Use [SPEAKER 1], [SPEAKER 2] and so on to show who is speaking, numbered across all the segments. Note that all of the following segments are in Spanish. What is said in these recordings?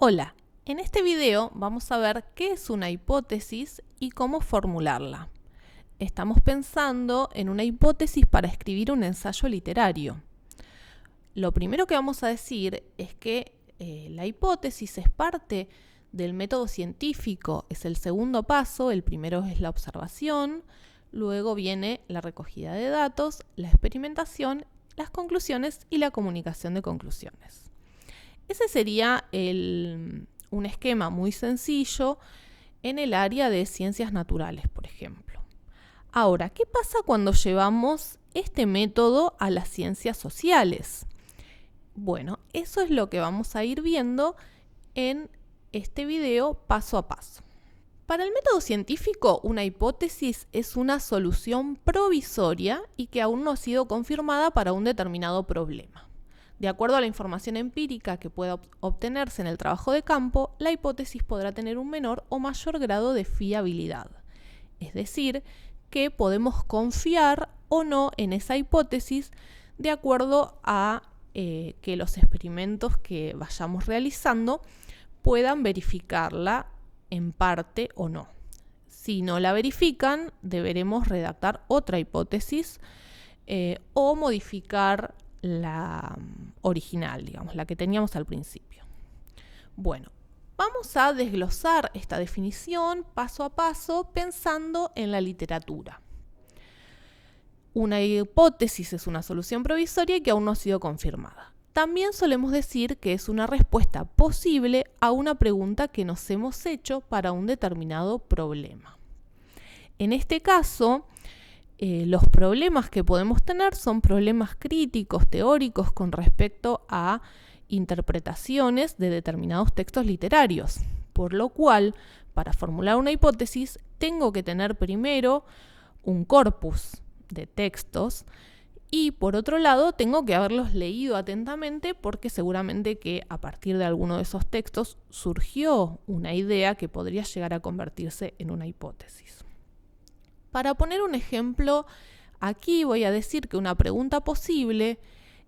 [SPEAKER 1] Hola, en este video vamos a ver qué es una hipótesis y cómo formularla. Estamos pensando en una hipótesis para escribir un ensayo literario. Lo primero que vamos a decir es que la hipótesis es parte del método científico, es el segundo paso, el primero es la observación, luego viene la recogida de datos, la experimentación, las conclusiones y la comunicación de conclusiones. Ese sería un esquema muy sencillo en el área de ciencias naturales, por ejemplo. Ahora, ¿qué pasa cuando llevamos este método a las ciencias sociales? Bueno, eso es lo que vamos a ir viendo en este video paso a paso. Para el método científico, una hipótesis es una solución provisoria y que aún no ha sido confirmada para un determinado problema. De acuerdo a la información empírica que pueda obtenerse en el trabajo de campo, la hipótesis podrá tener un menor o mayor grado de fiabilidad. Es decir, que podemos confiar o no en esa hipótesis de acuerdo a que los experimentos que vayamos realizando puedan verificarla en parte o no. Si no la verifican, deberemos redactar otra hipótesis o modificar la original, digamos, la que teníamos al principio. Bueno, vamos a desglosar esta definición paso a paso pensando en la literatura. Una hipótesis es una solución provisoria que aún no ha sido confirmada. También solemos decir que es una respuesta posible a una pregunta que nos hemos hecho para un determinado problema. En este caso, los problemas que podemos tener son problemas críticos, teóricos, con respecto a interpretaciones de determinados textos literarios. Por lo cual, para formular una hipótesis, tengo que tener primero un corpus de textos y, por otro lado, tengo que haberlos leído atentamente porque seguramente que a partir de alguno de esos textos surgió una idea que podría llegar a convertirse en una hipótesis. Para poner un ejemplo, aquí voy a decir que una pregunta posible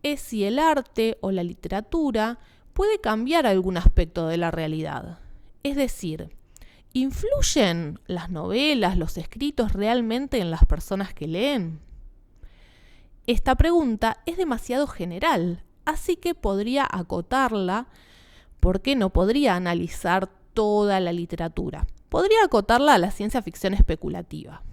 [SPEAKER 1] es si el arte o la literatura puede cambiar algún aspecto de la realidad. Es decir, ¿influyen las novelas, los escritos realmente en las personas que leen? Esta pregunta es demasiado general, así que podría acotarla porque no podría analizar toda la literatura. Podría acotarla a la ciencia ficción especulativa.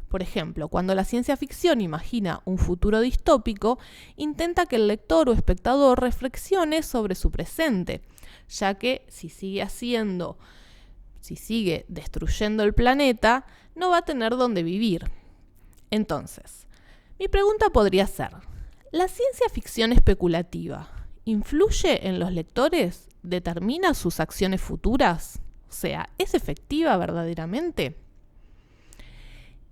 [SPEAKER 1] Por ejemplo, cuando la ciencia ficción imagina un futuro distópico, intenta que el lector o espectador reflexione sobre su presente, ya que si sigue destruyendo el planeta, no va a tener dónde vivir. Entonces, mi pregunta podría ser, ¿la ciencia ficción especulativa influye en los lectores? ¿Determina sus acciones futuras? O sea, ¿es efectiva verdaderamente?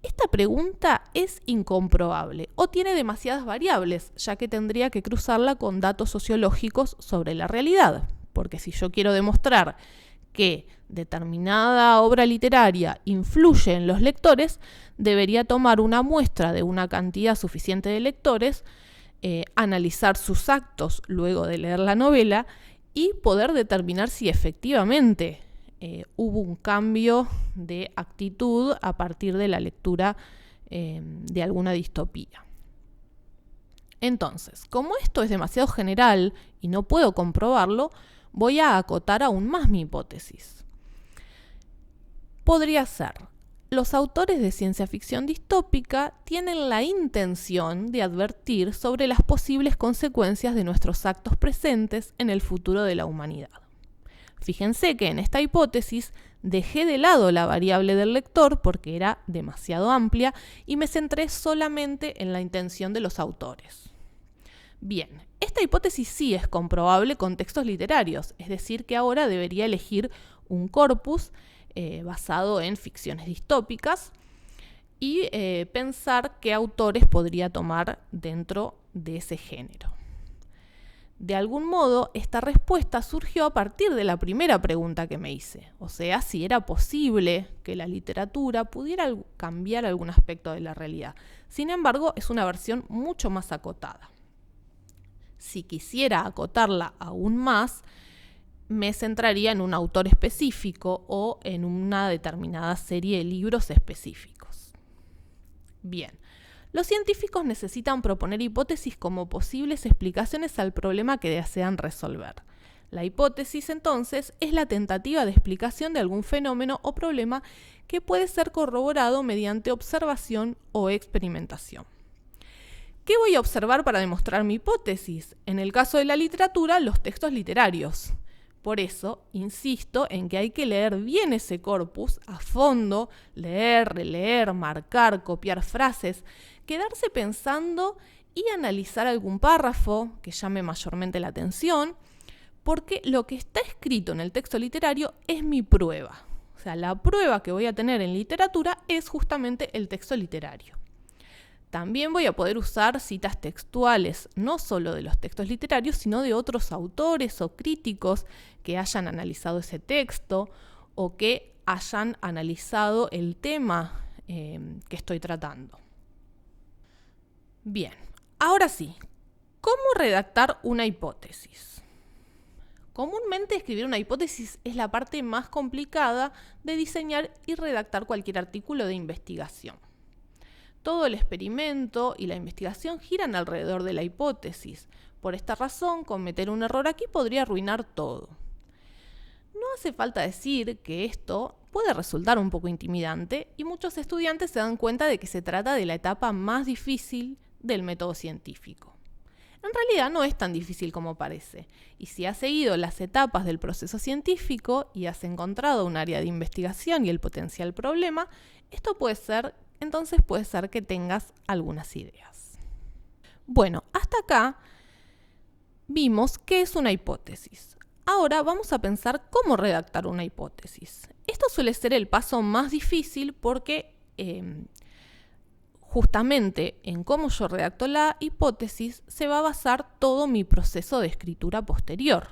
[SPEAKER 1] Esta pregunta es incomprobable o tiene demasiadas variables, ya que tendría que cruzarla con datos sociológicos sobre la realidad. Porque si yo quiero demostrar que determinada obra literaria influye en los lectores, debería tomar una muestra de una cantidad suficiente de lectores, analizar sus actos luego de leer la novela y poder determinar si efectivamente hubo un cambio de actitud a partir de la lectura de alguna distopía. Entonces, como esto es demasiado general y no puedo comprobarlo, voy a acotar aún más mi hipótesis. Podría ser, los autores de ciencia ficción distópica tienen la intención de advertir sobre las posibles consecuencias de nuestros actos presentes en el futuro de la humanidad. Fíjense que en esta hipótesis dejé de lado la variable del lector porque era demasiado amplia y me centré solamente en la intención de los autores. Bien, esta hipótesis sí es comprobable con textos literarios, es decir, que ahora debería elegir un corpus basado en ficciones distópicas y pensar qué autores podría tomar dentro de ese género. De algún modo, esta respuesta surgió a partir de la primera pregunta que me hice, o sea, si era posible que la literatura pudiera cambiar algún aspecto de la realidad. Sin embargo, es una versión mucho más acotada. Si quisiera acotarla aún más, me centraría en un autor específico o en una determinada serie de libros específicos. Bien, los científicos necesitan proponer hipótesis como posibles explicaciones al problema que desean resolver. La hipótesis, entonces, es la tentativa de explicación de algún fenómeno o problema que puede ser corroborado mediante observación o experimentación. ¿Qué voy a observar para demostrar mi hipótesis? En el caso de la literatura, los textos literarios. Por eso, insisto en que hay que leer bien ese corpus a fondo, leer, releer, marcar, copiar frases, quedarse pensando y analizar algún párrafo que llame mayormente la atención, porque lo que está escrito en el texto literario es mi prueba. O sea, la prueba que voy a tener en literatura es justamente el texto literario. También voy a poder usar citas textuales, no solo de los textos literarios, sino de otros autores o críticos que hayan analizado ese texto o que hayan analizado el tema que estoy tratando. Bien, ahora sí, ¿cómo redactar una hipótesis? Comúnmente escribir una hipótesis es la parte más complicada de diseñar y redactar cualquier artículo de investigación. Todo el experimento y la investigación giran alrededor de la hipótesis. Por esta razón, cometer un error aquí podría arruinar todo. No hace falta decir que esto puede resultar un poco intimidante y muchos estudiantes se dan cuenta de que se trata de la etapa más difícil del método científico. En realidad no es tan difícil como parece, y si has seguido las etapas del proceso científico y has encontrado un área de investigación y el potencial problema, entonces puede ser que tengas algunas ideas. Bueno, hasta acá vimos qué es una hipótesis. Ahora vamos a pensar cómo redactar una hipótesis. Esto suele ser el paso más difícil porque justamente en cómo yo redacto la hipótesis se va a basar todo mi proceso de escritura posterior.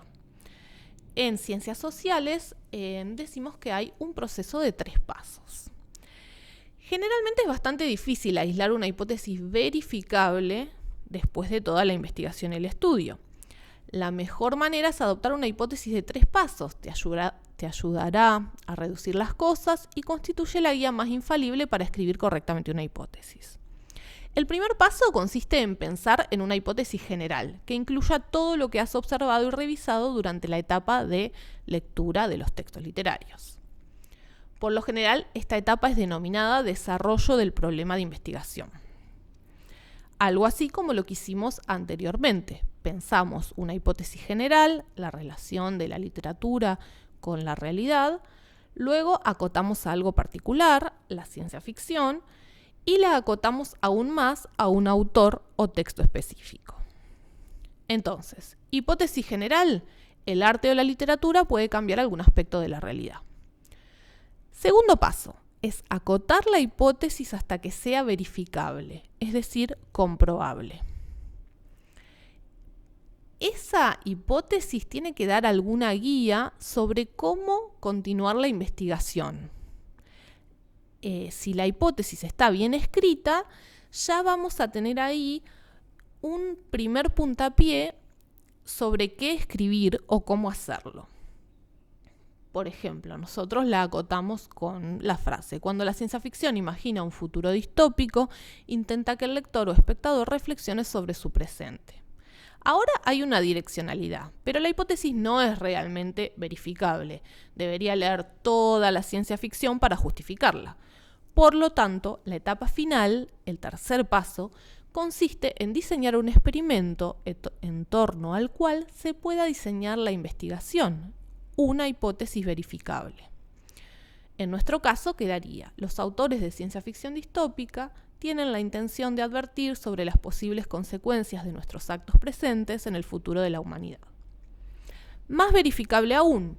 [SPEAKER 1] En ciencias sociales decimos que hay un proceso de 3 pasos. Generalmente es bastante difícil aislar una hipótesis verificable después de toda la investigación y el estudio. La mejor manera es adoptar una hipótesis de 3 pasos. Te ayudará a reducir las cosas y constituye la guía más infalible para escribir correctamente una hipótesis. El primer paso consiste en pensar en una hipótesis general, que incluya todo lo que has observado y revisado durante la etapa de lectura de los textos literarios. Por lo general, esta etapa es denominada desarrollo del problema de investigación. Algo así como lo que hicimos anteriormente. Pensamos una hipótesis general, la relación de la literatura con la realidad, luego acotamos a algo particular, la ciencia ficción, y la acotamos aún más a un autor o texto específico. Entonces, hipótesis general, el arte o la literatura puede cambiar algún aspecto de la realidad. Segundo paso es acotar la hipótesis hasta que sea verificable, es decir, comprobable. Esa hipótesis tiene que dar alguna guía sobre cómo continuar la investigación. Si la hipótesis está bien escrita, ya vamos a tener ahí un primer puntapié sobre qué escribir o cómo hacerlo. Por ejemplo, nosotros la acotamos con la frase: cuando la ciencia ficción imagina un futuro distópico, intenta que el lector o espectador reflexione sobre su presente. Ahora hay una direccionalidad, pero la hipótesis no es realmente verificable. Debería leer toda la ciencia ficción para justificarla. Por lo tanto, la etapa final, el tercer paso, consiste en diseñar un experimento en torno al cual se pueda diseñar la investigación, una hipótesis verificable. En nuestro caso quedaría: los autores de ciencia ficción distópica tienen la intención de advertir sobre las posibles consecuencias de nuestros actos presentes en el futuro de la humanidad. Más verificable aún,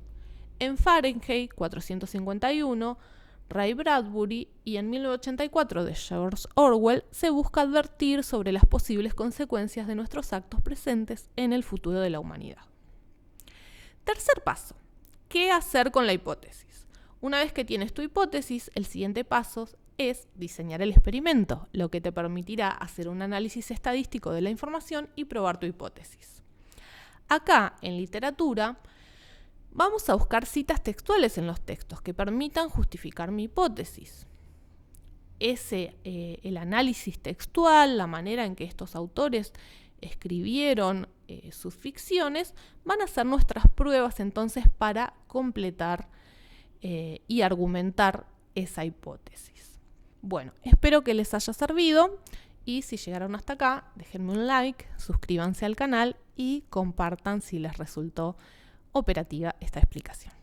[SPEAKER 1] en Fahrenheit 451, Ray Bradbury y en 1984 de George Orwell se busca advertir sobre las posibles consecuencias de nuestros actos presentes en el futuro de la humanidad. Tercer paso: ¿qué hacer con la hipótesis? Una vez que tienes tu hipótesis, el siguiente paso es diseñar el experimento, lo que te permitirá hacer un análisis estadístico de la información y probar tu hipótesis. Acá, en literatura, Vamos a buscar citas textuales en los textos que permitan justificar mi hipótesis. El análisis textual, la manera en que estos autores escribieron sus ficciones, van a ser nuestras pruebas entonces para completar y argumentar esa hipótesis. Bueno, espero que les haya servido y si llegaron hasta acá, déjenme un like, suscríbanse al canal y compartan si les resultó operativa esta explicación.